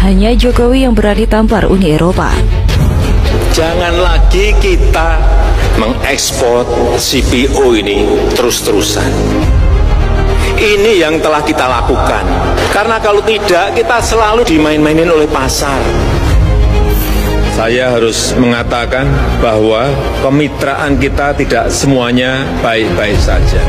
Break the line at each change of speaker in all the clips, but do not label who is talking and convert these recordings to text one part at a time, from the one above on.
hanya Jokowi yang berani tampar Uni Eropa.
Jangan lagi kita mengekspor CPO ini terus-terusan. Ini yang telah kita lakukan. Karena kalau tidak, kita selalu dimain-mainin oleh pasar. Saya harus mengatakan bahwa kemitraan kita tidak semuanya baik-baik saja.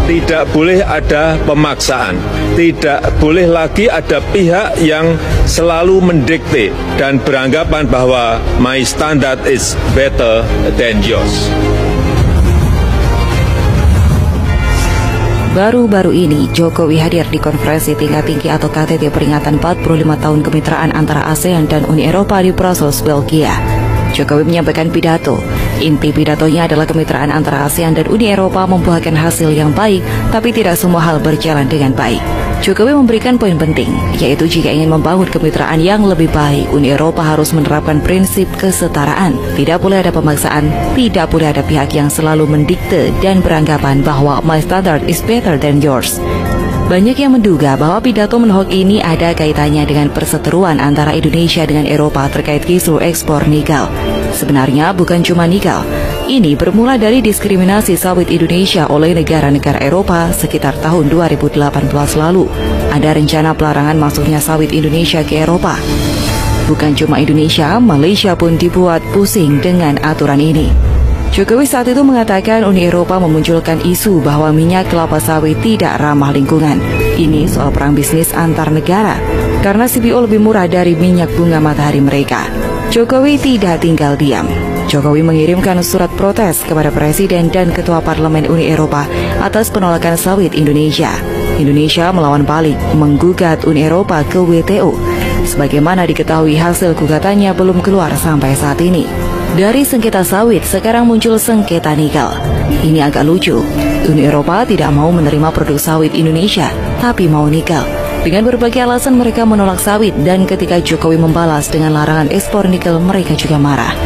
Tidak boleh ada pemaksaan, tidak boleh lagi ada pihak yang selalu mendikte dan beranggapan bahwa my standard is better than yours.
Baru-baru ini, Jokowi hadir di konferensi tingkat tinggi atau KTT peringatan 45 tahun kemitraan antara ASEAN dan Uni Eropa di Brussels, Belgia. Jokowi menyampaikan pidato. Inti pidatonya adalah kemitraan antara ASEAN dan Uni Eropa membuahkan hasil yang baik, tapi tidak semua hal berjalan dengan baik. Jokowi memberikan poin penting, yaitu jika ingin membangun kemitraan yang lebih baik, Uni Eropa harus menerapkan prinsip kesetaraan. Tidak boleh ada pemaksaan, tidak boleh ada pihak yang selalu mendikte dan beranggapan bahwa my standard is better than yours. Banyak yang menduga bahwa pidato Menhok ini ada kaitannya dengan perseteruan antara Indonesia dengan Eropa terkait kisru ekspor nikel. Sebenarnya bukan cuma nikel. Ini bermula dari diskriminasi sawit Indonesia oleh negara-negara Eropa sekitar tahun 2018 lalu. Ada rencana pelarangan masuknya sawit Indonesia ke Eropa. Bukan cuma Indonesia, Malaysia pun dibuat pusing dengan aturan ini. Jokowi saat itu mengatakan Uni Eropa memunculkan isu bahwa minyak kelapa sawit tidak ramah lingkungan. Ini soal perang bisnis antar negara, karena CPO lebih murah dari minyak bunga matahari mereka. Jokowi tidak tinggal diam. Jokowi mengirimkan surat protes kepada Presiden dan Ketua Parlemen Uni Eropa atas penolakan sawit Indonesia. Indonesia melawan balik, menggugat Uni Eropa ke WTO. Sebagaimana diketahui, hasil gugatannya belum keluar sampai saat ini. Dari sengketa sawit, sekarang muncul sengketa nikel. Ini agak lucu. Uni Eropa tidak mau menerima produk sawit Indonesia, tapi mau nikel. Dengan berbagai alasan mereka menolak sawit, dan ketika Jokowi membalas dengan larangan ekspor nikel, mereka juga marah.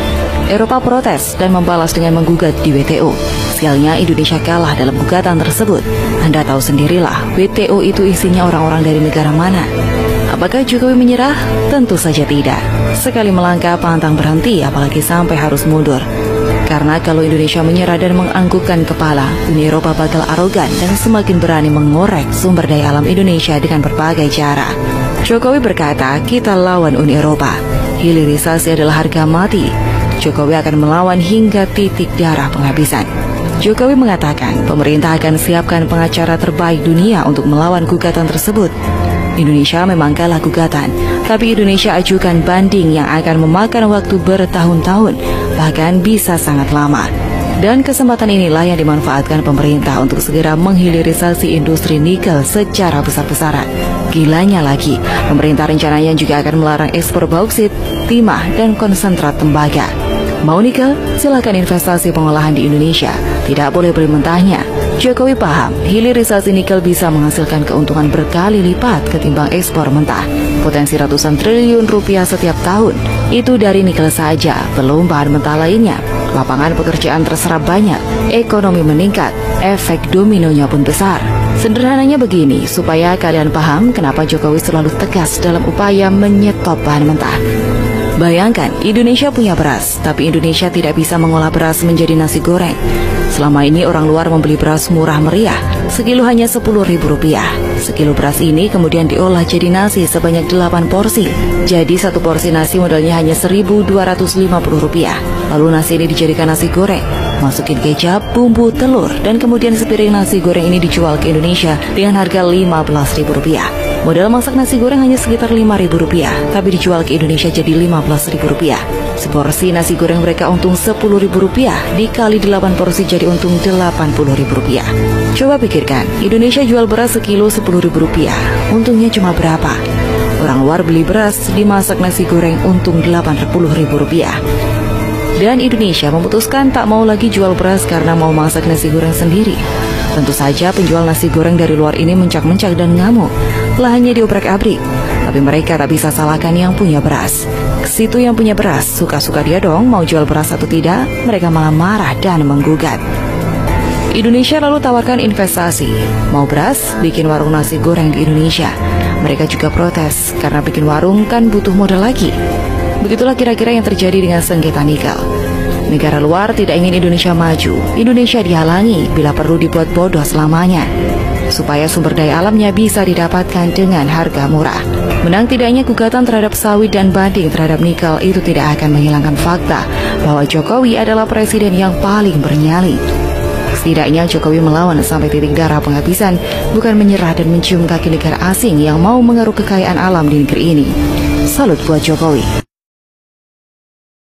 Eropa protes dan membalas dengan menggugat di WTO. Sialnya Indonesia kalah dalam gugatan tersebut. Anda tahu sendirilah, WTO itu isinya orang-orang dari negara mana. Apakah Jokowi menyerah? Tentu saja tidak. Sekali melangkah pantang berhenti, apalagi sampai harus mundur. Karena kalau Indonesia menyerah dan menganggukkan kepala, Uni Eropa bakal arogan dan semakin berani mengorek sumber daya alam Indonesia dengan berbagai cara. Jokowi berkata, kita lawan Uni Eropa. Hilirisasi adalah harga mati. Jokowi akan melawan hingga titik darah penghabisan. Jokowi mengatakan, pemerintah akan siapkan pengacara terbaik dunia untuk melawan gugatan tersebut. Indonesia memang kalah gugatan, tapi Indonesia ajukan banding yang akan memakan waktu bertahun-tahun, bahkan bisa sangat lama. Dan kesempatan inilah yang dimanfaatkan pemerintah untuk segera menghilirisasi industri nikel secara besar-besaran. Gilanya lagi, pemerintah rencananya juga akan melarang ekspor bauksit, timah, dan konsentrat tembaga. Mau nikel? Silakan investasi pengolahan di Indonesia. Tidak boleh beli mentahnya. Jokowi paham, hilirisasi nikel bisa menghasilkan keuntungan berkali lipat ketimbang ekspor mentah. Potensi ratusan triliun rupiah setiap tahun. Itu dari nikel saja, belum bahan mentah lainnya. Lapangan pekerjaan terserap banyak, ekonomi meningkat, efek dominonya pun besar. Sederhananya begini, supaya kalian paham kenapa Jokowi selalu tegas dalam upaya menyetop bahan mentah. Bayangkan, Indonesia punya beras, tapi Indonesia tidak bisa mengolah beras menjadi nasi goreng. Selama ini orang luar membeli beras murah meriah, sekilo hanya Rp10.000. Sekilo beras ini kemudian diolah jadi nasi sebanyak 8 porsi. Jadi satu porsi nasi modalnya hanya Rp1.250. Lalu nasi ini dijadikan nasi goreng, masukin kecap, bumbu, telur, dan kemudian sepiring nasi goreng ini dijual ke Indonesia dengan harga Rp15.000. Modal masak nasi goreng hanya sekitar Rp5.000, tapi dijual ke Indonesia jadi Rp15.000. Seporsi nasi goreng mereka untung Rp10.000, dikali 8 porsi jadi untung Rp80.000. Coba pikirkan, Indonesia jual beras sekilo Rp10.000, untungnya cuma berapa? Orang luar beli beras, dimasak nasi goreng untung Rp80.000. Dan Indonesia memutuskan tak mau lagi jual beras karena mau masak nasi goreng sendiri. Tentu saja penjual nasi goreng dari luar ini mencak-mencak dan ngamuk. Lahannya diobrak-abrik, tapi mereka tak bisa salahkan yang punya beras. Kesitu yang punya beras, suka-suka dia dong mau jual beras atau tidak, mereka malah marah dan menggugat. Indonesia lalu tawarkan investasi. Mau beras, bikin warung nasi goreng di Indonesia. Mereka juga protes karena bikin warung kan butuh modal lagi. Begitulah kira-kira yang terjadi dengan sengketa nikel. Negara luar tidak ingin Indonesia maju, Indonesia dihalangi bila perlu dibuat bodoh selamanya, supaya sumber daya alamnya bisa didapatkan dengan harga murah. Menang tidaknya gugatan terhadap sawit dan banding terhadap nikel itu tidak akan menghilangkan fakta bahwa Jokowi adalah presiden yang paling bernyali. Setidaknya Jokowi melawan sampai titik darah penghabisan, bukan menyerah dan mencium kaki negara asing yang mau mengeruk kekayaan alam di negeri ini. Salut buat Jokowi.